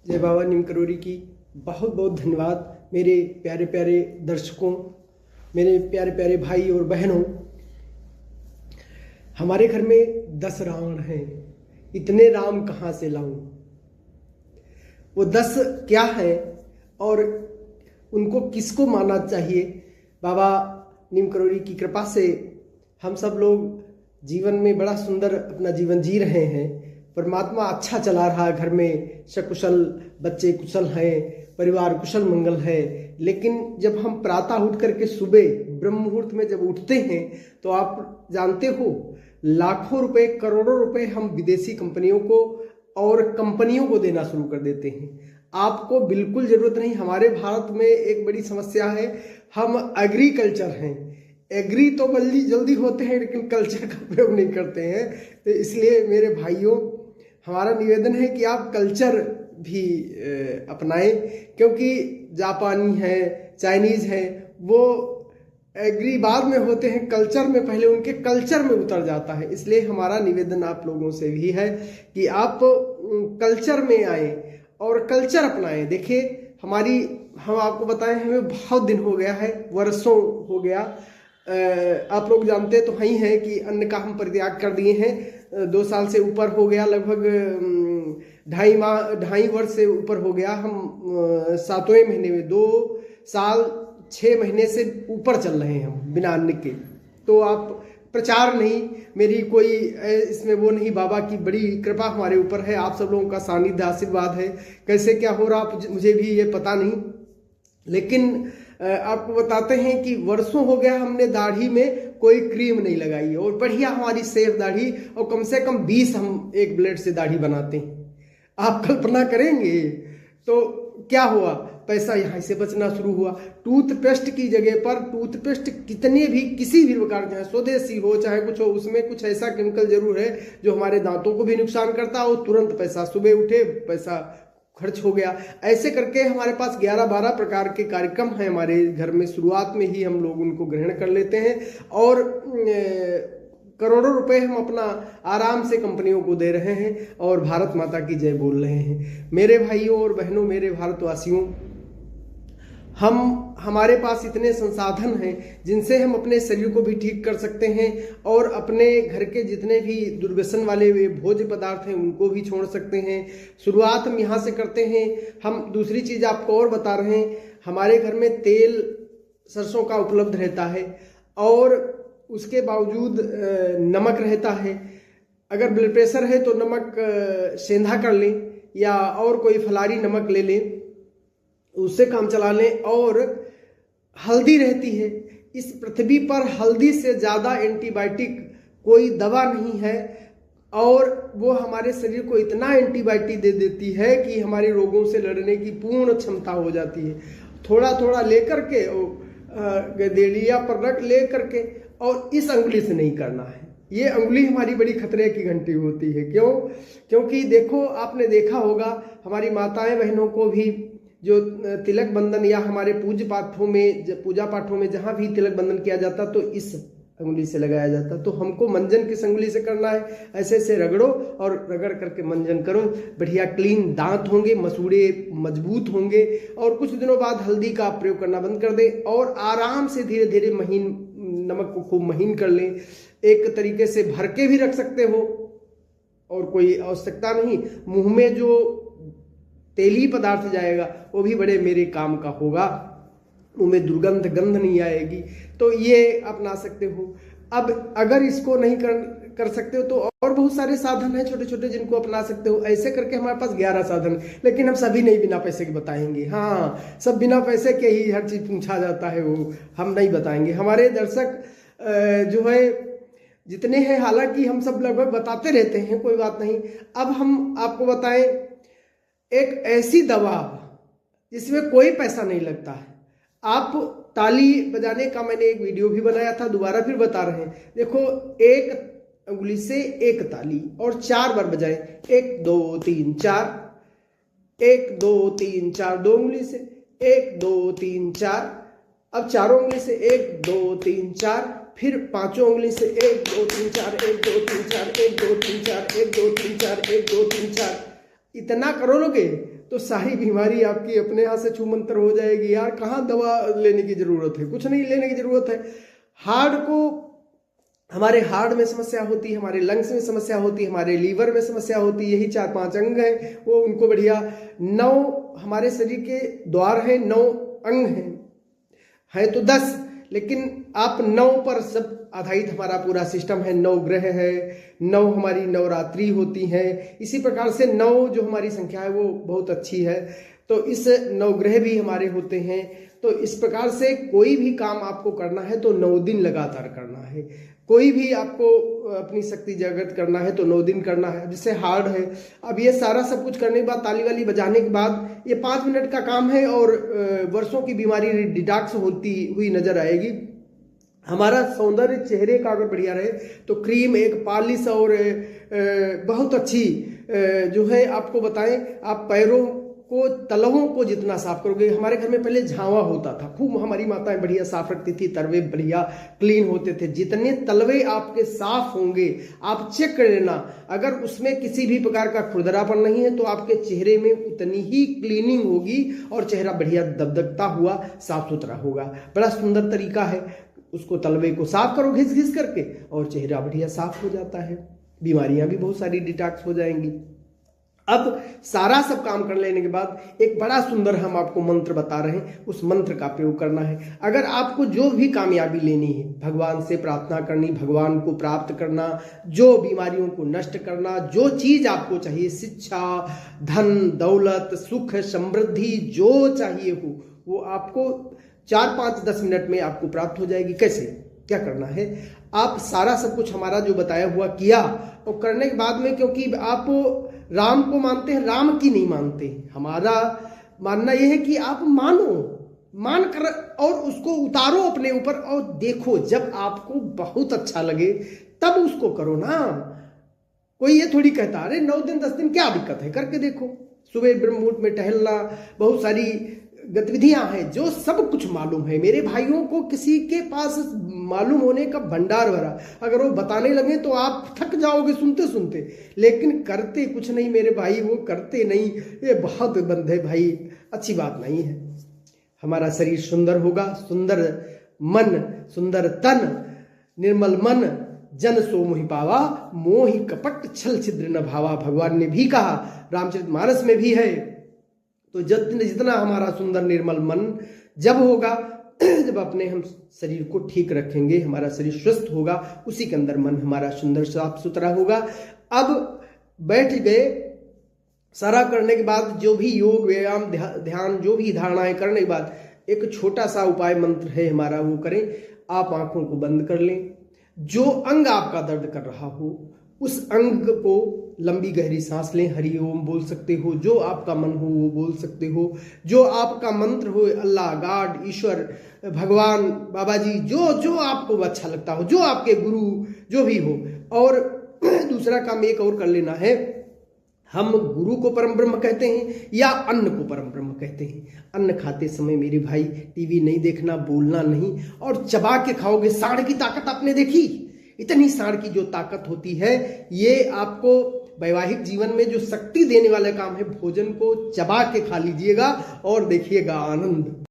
जय बाबा नीम करोड़ी की बहुत बहुत धन्यवाद मेरे प्यारे प्यारे दर्शकों, मेरे प्यारे प्यारे भाई और बहनों। हमारे घर में 10 रावण हैं, इतने राम कहाँ से लाऊं? वो 10 क्या है और उनको किसको मानना चाहिए? बाबा नीम करोड़ी की कृपा से हम सब लोग जीवन में बड़ा सुंदर अपना जीवन जी रहे हैं। परमात्मा अच्छा चला रहा, घर में सकुशल, बच्चे कुशल हैं, परिवार कुशल मंगल है। लेकिन जब हम प्रातः उठ करके सुबह ब्रह्म मुहूर्त में जब उठते हैं तो आप जानते हो लाखों रुपए, करोड़ों रुपए हम विदेशी कंपनियों को और कंपनियों को देना शुरू कर देते हैं। आपको बिल्कुल जरूरत नहीं। हमारे भारत में एक बड़ी समस्या है, हम एग्रीकल्चर हैं। एग्री तो जल्दी होते हैं लेकिन कल्चर का प्रयोग नहीं करते हैं। तो इसलिए मेरे भाइयों, हमारा निवेदन है कि आप कल्चर भी अपनाएं, क्योंकि जापानी है, चाइनीज है, वो एग्री बाद में होते हैं, कल्चर में पहले उनके कल्चर में उतर जाता है। इसलिए हमारा निवेदन आप लोगों से भी है कि आप कल्चर में आए और कल्चर अपनाएं। देखिए हम आपको बताएं, हमें बहुत दिन हो गया है, वर्षों हो गया। आप लोग जानते तो ही हैं कि अन्न का हम परित्याग कर दिए हैं। 2 साल से ऊपर हो गया, लगभग 2.5 वर्ष से ऊपर हो गया। हम 7वें महीने में 2 साल 6 महीने से ऊपर चल रहे हैं हम बिना अन्न के। तो आप प्रचार नहीं, मेरी कोई इसमें वो नहीं, बाबा की बड़ी कृपा हमारे ऊपर है, आप सब लोगों का सानिध्य आशीर्वाद है। कैसे क्या हो रहा मुझे भी ये पता नहीं, लेकिन आपको बताते हैं कि वर्षों हो गया हमने दाढ़ी में कोई क्रीम नहीं लगाई है और बढ़िया हमारी सेफ दाढ़ी, और कम से कम 20 हम एक ब्लेड से दाढ़ी बनाते हैं। आप कल्पना करेंगे तो क्या हुआ, पैसा यहाँ से बचना शुरू हुआ। टूथपेस्ट की जगह पर टूथपेस्ट कितने भी, किसी भी प्रकार, चाहे स्वदेशी हो चाहे कुछ हो, उसमें कुछ ऐसा केमिकल जरूर है जो हमारे दांतों को भी नुकसान करता है। और तुरंत पैसा, सुबह उठे पैसा खर्च हो गया। ऐसे करके हमारे पास 11-12 प्रकार के कार्यक्रम हैं हमारे घर में। शुरुआत में ही हम लोग उनको ग्रहण कर लेते हैं और करोड़ों रुपए हम अपना आराम से कंपनियों को दे रहे हैं और भारत माता की जय बोल रहे हैं। मेरे भाइयों और बहनों, मेरे भारतवासियों, हमारे पास इतने संसाधन हैं जिनसे हम अपने शरीर को भी ठीक कर सकते हैं और अपने घर के जितने भी दुर्व्यसन वाले भोज्य पदार्थ हैं उनको भी छोड़ सकते हैं। शुरुआत हम यहाँ से करते हैं। हम दूसरी चीज आपको और बता रहे हैं, हमारे घर में तेल सरसों का उपलब्ध रहता है और उसके बावजूद नमक रहता है। अगर ब्लड प्रेशर है तो नमक सेंधा कर लें या और कोई फलारी नमक ले लें, उससे काम चला लें। और हल्दी रहती है, इस पृथ्वी पर हल्दी से ज़्यादा एंटीबायोटिक कोई दवा नहीं है और वो हमारे शरीर को इतना एंटीबायोटिक दे देती है कि हमारे रोगों से लड़ने की पूर्ण क्षमता हो जाती है। थोड़ा थोड़ा लेकर के गदेलिया पर रख ले करके, और इस अंगुली से नहीं करना है। ये अंगुली हमारी बड़ी खतरे की घंटी होती है। क्यों? क्योंकि देखो, आपने देखा होगा हमारी माताएं बहनों को भी जो तिलक बंधन या हमारे पूजा पाठों में जहां भी तिलक बंधन किया जाता तो इस अंगुली से लगाया जाता। तो हमको मंजन किस अंगुली से करना है? ऐसे ऐसे रगड़ो और रगड़ करके मंजन करो, बढ़िया क्लीन दांत होंगे, मसूड़े मजबूत होंगे। और कुछ दिनों बाद हल्दी का प्रयोग करना बंद कर दें और आराम से धीरे धीरे महीन नमक को खूब महीन कर लें। एक तरीके से भर के भी रख सकते हो और कोई आवश्यकता नहीं। मुंह में जो तेली पदार्थ जाएगा वो भी बड़े मेरे काम का होगा, मुंह में दुर्गंध गंध नहीं आएगी। तो ये अपना सकते हो। अब अगर इसको नहीं कर सकते हो तो और बहुत सारे साधन हैं छोटे छोटे जिनको अपना सकते हो। ऐसे करके हमारे पास 11 साधन, लेकिन हम सभी नहीं बिना पैसे के बताएंगे। हाँ, सब बिना पैसे के ही हर चीज पूछा जाता है, वो हम नहीं बताएंगे। हमारे दर्शक जो है जितने हैं, हालांकि हम सब लगभग बताते रहते हैं, कोई बात नहीं। अब हम आपको बताएं एक ऐसी दवा जिसमें कोई पैसा नहीं लगता है। आप ताली बजाने का मैंने एक वीडियो भी बनाया था, दोबारा फिर बता रहे हैं। देखो, एक अंगुली से एक ताली और 4 बार बजाएं। 1 2 3 4, 1 2 3 4, 2 उंगली से 1 2 3 4। अब चारों उंगली से 1 2 3 4, फिर पांचों उंगली से 1 2 3 4, 1 2 3 4, 1 2 3 4, 1 2 3 4, 1 2 3 4। इतना करोगे तो सारी बीमारी आपकी अपने यहाँ से छूमंतर हो जाएगी। यार कहाँ दवा लेने की जरूरत है, कुछ नहीं लेने की जरूरत है। हार्ट को, हमारे हार्ट में समस्या होती है, हमारे लंग्स में समस्या होती है, हमारे लीवर में समस्या होती है, यही 4-5 अंग हैं, वो उनको बढ़िया 9 हमारे शरीर के द्वार हैं, 9 अंग हैं तो 10, लेकिन आप 9 पर सब आधारित हमारा पूरा सिस्टम है। 9 ग्रह है, 9 हमारी नवरात्रि होती है, इसी प्रकार से 9 जो हमारी संख्या है वो बहुत अच्छी है। तो इस 9 ग्रह भी हमारे होते हैं। तो इस प्रकार से कोई भी काम आपको करना है तो 9 दिन लगातार करना है। कोई भी आपको अपनी शक्ति जागृत करना है तो 9 दिन करना है। जैसे हार्ड है, अब ये सारा सब कुछ करने के बाद, ताली वाली बजाने के बाद, ये 5 मिनट का काम है और वर्षों की बीमारी डिटॉक्स होती हुई नजर आएगी। हमारा सौंदर्य चेहरे का अगर बढ़िया रहे तो क्रीम, एक पॉलिश और बहुत अच्छी जो है आपको बताएं, आप पैरों को, तलवों को जितना साफ करोगे। हमारे घर में पहले झावा होता था, खूब हमारी माताएं बढ़िया साफ रखती थी, तलवे बढ़िया क्लीन होते थे। जितने तलवे आपके साफ होंगे, आप चेक कर लेना, अगर उसमें किसी भी प्रकार का खुरदरापन नहीं है तो आपके चेहरे में उतनी ही क्लीनिंग होगी और चेहरा बढ़िया दगदगता हुआ साफ सुथरा होगा। बड़ा सुंदर तरीका है, उसको तलवे को साफ करो घिस घिस करके और चेहरा बढ़िया साफ हो जाता है, बीमारियां भी बहुत सारी डिटॉक्स हो जाएंगी। अब सारा सब काम कर लेने के बाद एक बड़ा सुंदर हम आपको मंत्र बता रहे हैं, उस मंत्र का प्रयोग करना है। अगर आपको जो भी कामयाबी लेनी है, भगवान से प्रार्थना करनी, भगवान को प्राप्त करना, जो बीमारियों को नष्ट करना, जो चीज आपको चाहिए, शिक्षा, धन, दौलत, सुख, समृद्धि, जो चाहिए हो वो आपको 4-5-10 मिनट में आपको प्राप्त हो जाएगी। कैसे, क्या करना है, आप सारा सब कुछ हमारा जो बताया हुआ किया और करने के बाद में, क्योंकि आप राम को मानते हैं, राम की नहीं मानते, हमारा मानना यह है कि आप मान कर और उसको उतारो अपने ऊपर और देखो, जब आपको बहुत अच्छा लगे तब उसको करो ना। कोई ये थोड़ी कहता अरे 9 दिन 10 दिन क्या दिक्कत है, करके देखो। सुबह ब्रह्म मुहूर्त में टहलना, बहुत सारी गतिविधियां हैं जो सब कुछ मालूम है। मेरे भाइयों को किसी के पास मालूम होने का भंडार भरा, अगर वो बताने लगे तो आप थक जाओगे सुनते सुनते, लेकिन करते कुछ नहीं मेरे भाई, वो करते नहीं। ये बहुत बंद है भाई, अच्छी बात नहीं है। हमारा शरीर सुंदर होगा, सुंदर मन, सुंदर तन, निर्मल मन, जन सो मोहि पावा, मोहि कपट छल छिद्र न भावा। भगवान ने भी कहा, रामचरितमानस में भी है। तो जितना हमारा सुंदर निर्मल मन जब होगा, जब अपने हम शरीर को ठीक रखेंगे, हमारा शरीर स्वस्थ होगा, उसी के अंदर मन हमारा सुंदर साफ सुथरा होगा। अब बैठ गए, सारा करने के बाद जो भी योग व्यायाम ध्यान जो भी धारणाएं करने के बाद एक छोटा सा उपाय मंत्र है हमारा, वो करें। आप आंखों को बंद कर लें, जो अंग आपका दर्द कर रहा हो उस अंग को लंबी गहरी सांस लें, हरि ओम बोल सकते हो, जो आपका मन हो वो बोल सकते हो, जो आपका मंत्र हो, अल्लाह, गॉड, ईश्वर, भगवान, बाबा जी, जो आपको अच्छा लगता हो, जो आपके गुरु जो भी हो। और दूसरा काम एक और कर लेना है, हम गुरु को परम ब्रह्म कहते हैं या अन्न को परम ब्रह्म कहते हैं। अन्न खाते समय मेरे भाई टीवी नहीं देखना, बोलना नहीं, और चबा के खाओगे। सांड की ताकत आपने देखी, इतनी सांड की जो ताकत होती है, ये आपको वैवाहिक जीवन में जो शक्ति देने वाला काम है, भोजन को चबा के खा लीजिएगा और देखिएगा आनंद।